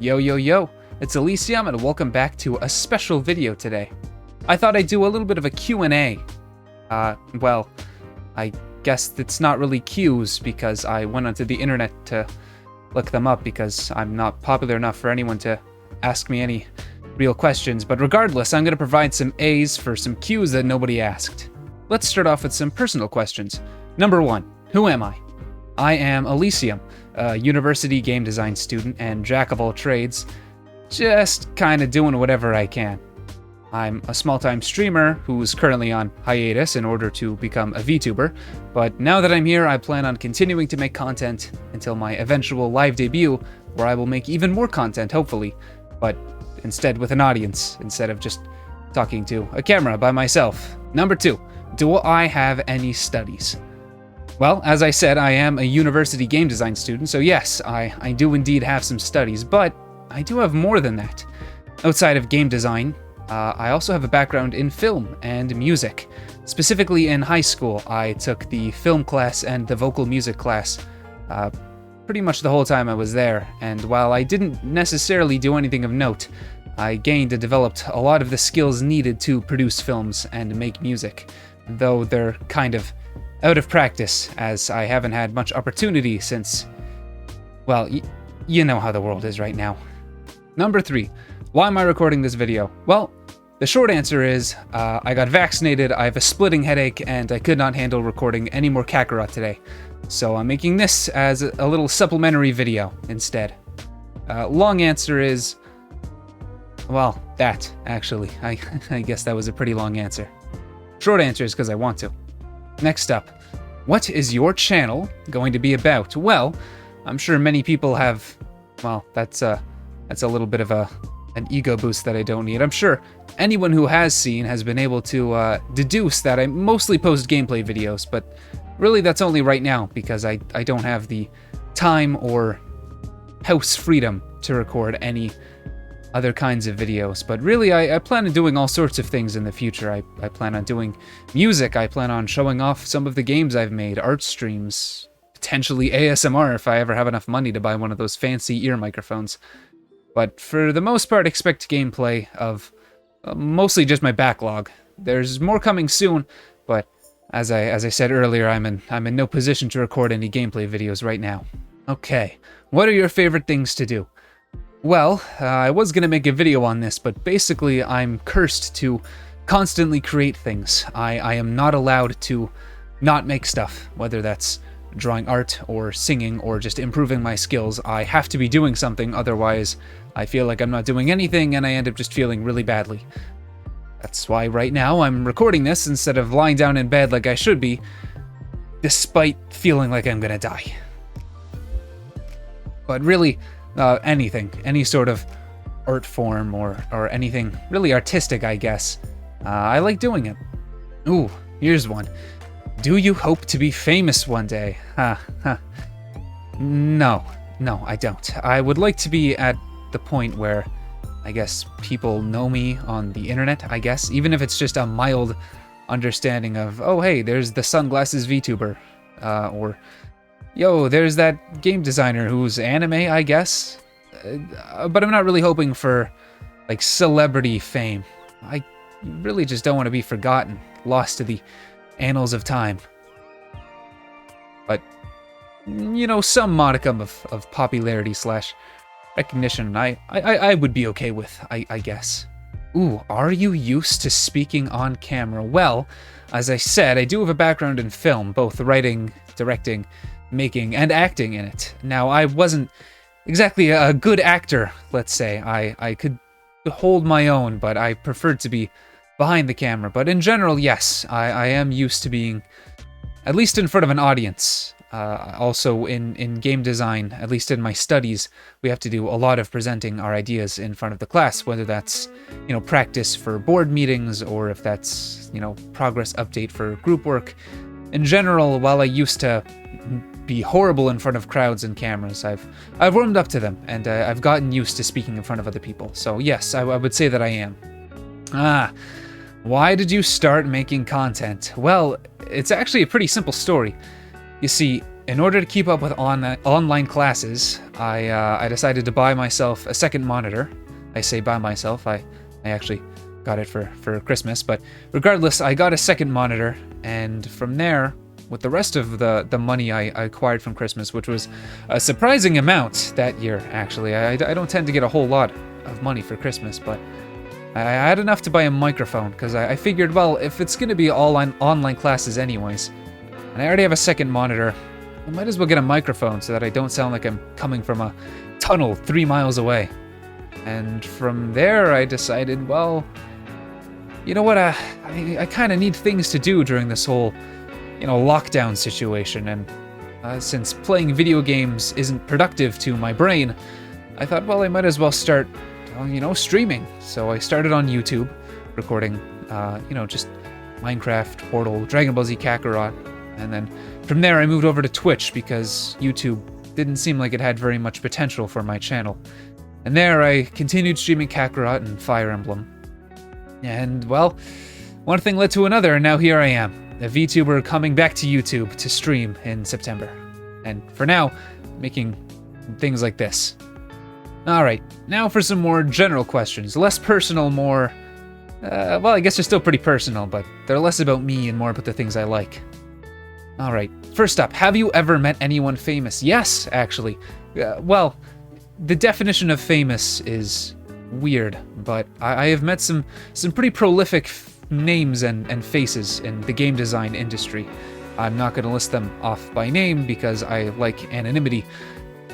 Yo yo yo, it's Ylissium and welcome back to a special video today. I thought I'd do a little bit of a Q&A. Well, I guess it's not really Q's because I went onto the internet to look them up because I'm not popular enough for anyone to ask me any real questions, but regardless, I'm going to provide some A's for some Q's that nobody asked. Let's start off with some personal questions. Number 1, who am I? I am Ylissium, a university game design student and jack of all trades, just kinda doing whatever I can. I'm a small-time streamer who's currently on hiatus in order to become a VTuber, but now that I'm here, I plan on continuing to make content until my eventual live debut, where I will make even more content, hopefully, but instead with an audience, instead of just talking to a camera by myself. Number 2, do I have any studies? Well, as I said, I am a university game design student, so yes, I do indeed have some studies, but I do have more than that. Outside of game design, I also have a background in film and music. Specifically in high school, I took the film class and the vocal music class pretty much the whole time I was there, and while I didn't necessarily do anything of note, I gained and developed a lot of the skills needed to produce films and make music, though they're kind of out of practice, as I haven't had much opportunity since, well, you know how the world is right now. Number 3, why am I recording this video? Well, the short answer is, I got vaccinated, I have a splitting headache, and I could not handle recording any more Kakarot today. So I'm making this as a little supplementary video instead. Long answer is, well, that, actually. I guess that was a pretty long answer. Short answer is because I want to. Next up, what is your channel going to be about? Well, I'm sure many people have, well, that's a little bit of an ego boost that I don't need. I'm sure anyone who has seen has been able to deduce that I mostly post gameplay videos, but really that's only right now because I don't have the time or house freedom to record any other kinds of videos, but really I plan on doing all sorts of things in the future. I plan on doing music, I plan on showing off some of the games I've made, art streams, potentially ASMR if I ever have enough money to buy one of those fancy ear microphones. But for the most part, expect gameplay of mostly just my backlog. There's more coming soon, but as I said earlier, I'm in no position to record any gameplay videos right now. Okay, what are your favorite things to do? Well, I was gonna make a video on this, but basically I'm cursed to constantly create things. I am not allowed to not make stuff, whether that's drawing art or singing or just improving my skills. I have to be doing something, otherwise I feel like I'm not doing anything and I end up just feeling really badly. That's why right now I'm recording this instead of lying down in bed like I should be, despite feeling like I'm gonna die. But really, anything, any sort of art form or anything really artistic, I guess. I like doing it. Ooh, here's one. Do you hope to be famous one day? No, I don't. I would like to be at the point where, I guess, people know me on the internet, I guess, even if it's just a mild understanding of, oh hey, there's the sunglasses VTuber, or yo, there's that game designer who's anime, I guess. But I'm not really hoping for, like, celebrity fame. I really just don't want to be forgotten, lost to the annals of time. But, you know, some modicum of popularity / recognition I would be okay with, I guess. Ooh, are you used to speaking on camera? Well, as I said, I do have a background in film, both writing, directing, making, and acting in it. Now, I wasn't exactly a good actor, let's say. I could hold my own, but I preferred to be behind the camera. But in general, yes, I am used to being at least in front of an audience. Also in game design, at least in my studies, we have to do a lot of presenting our ideas in front of the class, whether that's, you know, practice for board meetings or if that's, you know, progress update for group work. In general, while I used to be horrible in front of crowds and cameras, I've warmed up to them, and I've gotten used to speaking in front of other people. So yes, I would say that I am. Why did you start making content? Well, it's actually a pretty simple story. You see, in order to keep up with online classes, I decided to buy myself a second monitor. I say buy myself, I actually got it for Christmas, but regardless, I got a second monitor, and from there, with the rest of the money I acquired from Christmas, which was a surprising amount that year, actually. I don't tend to get a whole lot of money for Christmas, but I had enough to buy a microphone, because I figured, well, if it's going to be all online classes anyways, and I already have a second monitor, I might as well get a microphone so that I don't sound like I'm coming from a tunnel 3 miles away. And from there, I decided, well, you know what, I kind of need things to do during this whole, lockdown situation, and since playing video games isn't productive to my brain, I thought, well, I might as well start, streaming. So I started on YouTube, recording, just Minecraft, Portal, Dragon Ball Z Kakarot, and then from there I moved over to Twitch because YouTube didn't seem like it had very much potential for my channel. And there I continued streaming Kakarot and Fire Emblem. And, well, one thing led to another, and now here I am, a VTuber coming back to YouTube to stream in September. And for now, making things like this. Alright, now for some more general questions. Less personal, more... well, I guess they're still pretty personal, but they're less about me and more about the things I like. Alright, first up, have you ever met anyone famous? Yes, actually. Well, the definition of famous is weird, but I have met some pretty prolific names and faces in the game design industry. I'm not going to list them off by name because I like anonymity,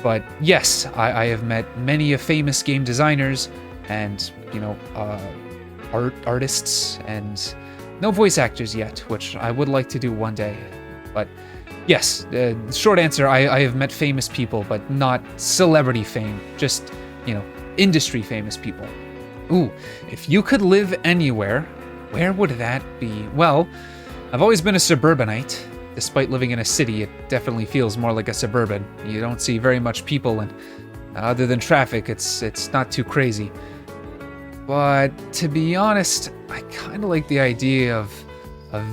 but yes, I have met many famous game designers and, artists, and no voice actors yet, which I would like to do one day. But yes, short answer, I have met famous people, but not celebrity fame, just, industry famous people. Ooh, if you could live anywhere, where would that be? Well, I've always been a suburbanite. Despite living in a city, it definitely feels more like a suburban. You don't see very much people, and other than traffic, it's not too crazy. But to be honest, I kind of like the idea of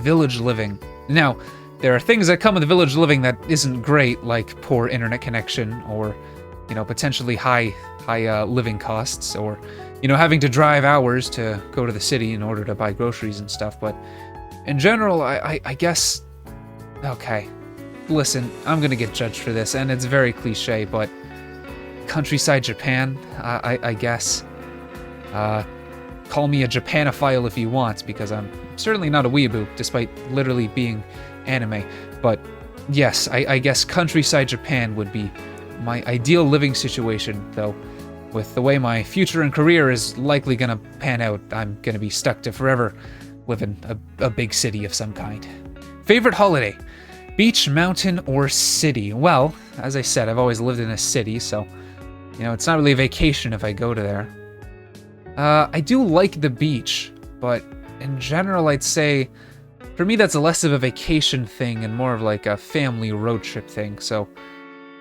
village living. Now, there are things that come with village living that isn't great, like poor internet connection, or potentially high living costs, or having to drive hours to go to the city in order to buy groceries and stuff. But in general, I guess, okay, listen, I'm gonna get judged for this, and it's very cliche, but countryside Japan, I guess. Call me a Japanophile if you want, because I'm certainly not a weeaboo, despite literally being anime. But yes, I guess countryside Japan would be my ideal living situation, though with the way my future and career is likely gonna pan out, I'm gonna be stuck to forever live in a big city of some kind. Favorite holiday? Beach, mountain, or city? Well, as I said, I've always lived in a city, so, it's not really a vacation if I go to there. I do like the beach, but in general, I'd say, for me, that's less of a vacation thing and more of like a family road trip thing, so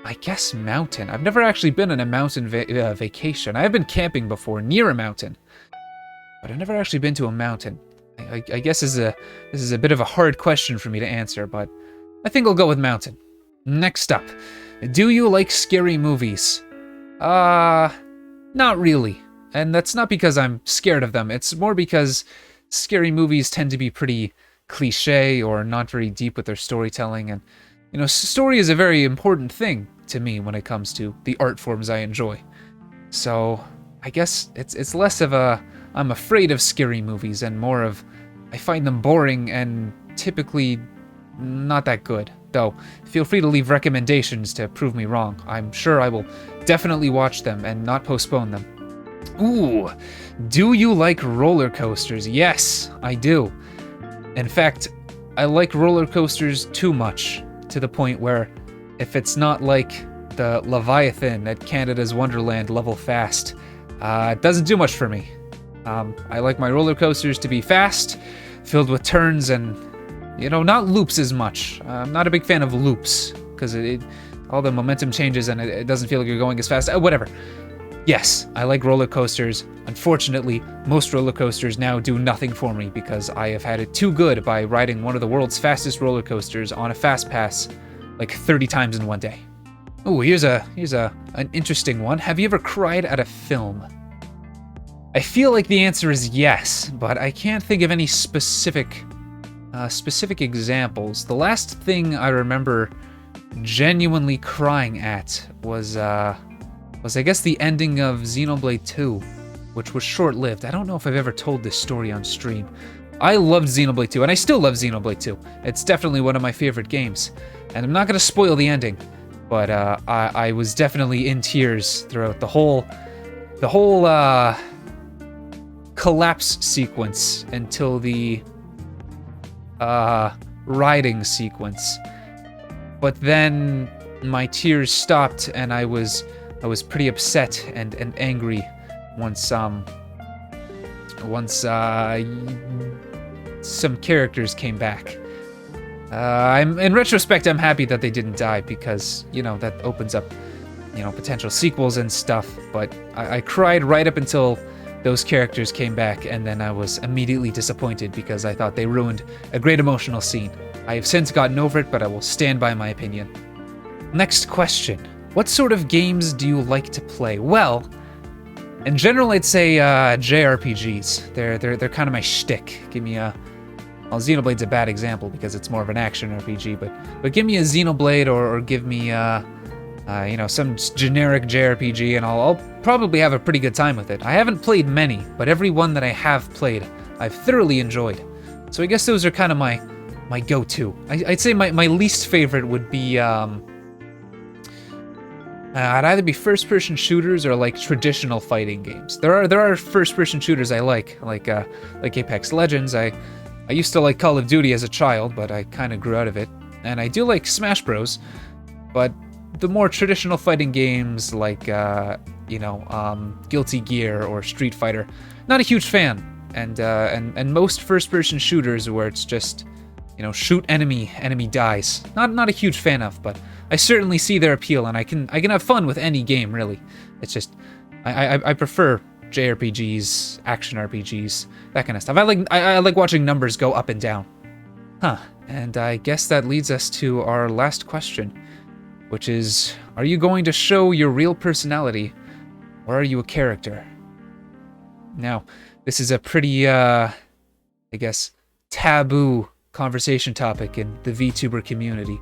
I guess mountain. I've never actually been on a mountain vacation. I have been camping before, near a mountain, but I've never actually been to a mountain. I guess this is a bit of a hard question for me to answer, but I think I'll go with mountain. Next up, do you like scary movies? Not really. And that's not because I'm scared of them. It's more because scary movies tend to be pretty cliche or not very deep with their storytelling, and story is a very important thing to me when it comes to the art forms I enjoy. So I guess it's less of a I'm afraid of scary movies and more of I find them boring and typically not that good. Though, feel free to leave recommendations to prove me wrong. I'm sure I will definitely watch them and not postpone them. Ooh, do you like roller coasters? Yes, I do. In fact, I like roller coasters too much, to the point where if it's not like the Leviathan at Canada's Wonderland level fast, it doesn't do much for me. I like my roller coasters to be fast, filled with turns, and, not loops as much. I'm not a big fan of loops, because all the momentum changes and it doesn't feel like you're going as fast. Whatever. Yes, I like roller coasters. Unfortunately, most roller coasters now do nothing for me because I have had it too good by riding one of the world's fastest roller coasters on a fast pass like 30 times in one day. Oh, here's an interesting one. Have you ever cried at a film? I feel like the answer is yes, but I can't think of any specific examples. The last thing I remember genuinely crying at was I guess the ending of Xenoblade II, which was short-lived. I don't know if I've ever told this story on stream. I loved Xenoblade 2, and I still love Xenoblade 2. It's definitely one of my favorite games. And I'm not going to spoil the ending, but I was definitely in tears throughout the whole collapse sequence until the riding sequence. But then my tears stopped, and I was pretty upset and angry once some characters came back. In retrospect, I'm happy that they didn't die, because, you know, that opens up, you know, potential sequels and stuff. But I cried right up until those characters came back, and then I was immediately disappointed because I thought they ruined a great emotional scene. I have since gotten over it, but I will stand by my opinion. Next question. What sort of games do you like to play? Well, in general, I'd say JRPGs. They're kind of my shtick. Give me a... Well, Xenoblade's a bad example because it's more of an action RPG, but give me a Xenoblade or give me you know, some generic JRPG, and I'll probably have a pretty good time with it. I haven't played many, but every one that I have played, I've thoroughly enjoyed. So I guess those are kind of my go-to. I'd say my least favorite would be I'd either be first-person shooters or like traditional fighting games. There are first-person shooters I like Apex Legends. I used to like Call of Duty as a child, but I kind of grew out of it. And I do like Smash Bros, but the more traditional fighting games like you know, Guilty Gear or Street Fighter, not a huge fan. And most first-person shooters where it's just, you know, shoot enemy dies. Not a huge fan of, but I certainly see their appeal, and I can have fun with any game, really. It's just I prefer JRPGs, action RPGs, that kind of stuff. I like watching numbers go up and down. Huh. And I guess that leads us to our last question, which is, are you going to show your real personality, or are you a character? Now, this is a pretty I guess taboo conversation topic in the VTuber community,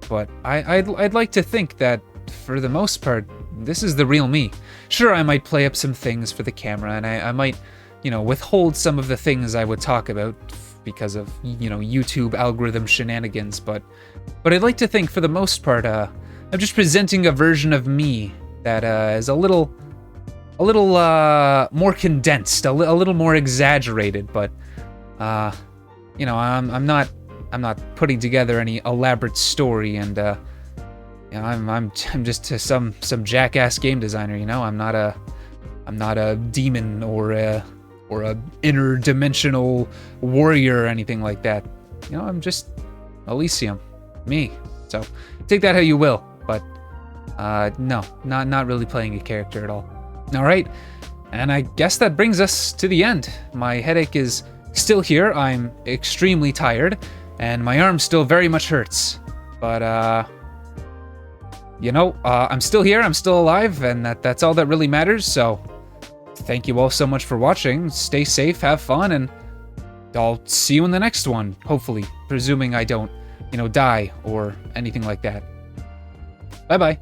but I'd like to think that for the most part, this is the real me. Sure, I might play up some things for the camera, and I might, you know, withhold some of the things I would talk about because of, you know, YouTube algorithm shenanigans, but I'd like to think for the most part, I'm just presenting a version of me that is a little more condensed, a little more exaggerated, but you know, I'm not putting together any elaborate story, and you know, I'm just some jackass game designer. You know, I'm not a demon or a interdimensional warrior or anything like that. You know, I'm just Ylissium, me. So take that how you will, but no, not really playing a character at all. All right, and I guess that brings us to the end. My headache is still here. I'm extremely tired, and my arm still very much hurts. But you know, I'm still here. I'm still alive, and that's all that really matters. So thank you all so much for watching. Stay safe, have fun, and I'll see you in the next one. Hopefully, presuming I don't, you know, die or anything like that. Bye bye.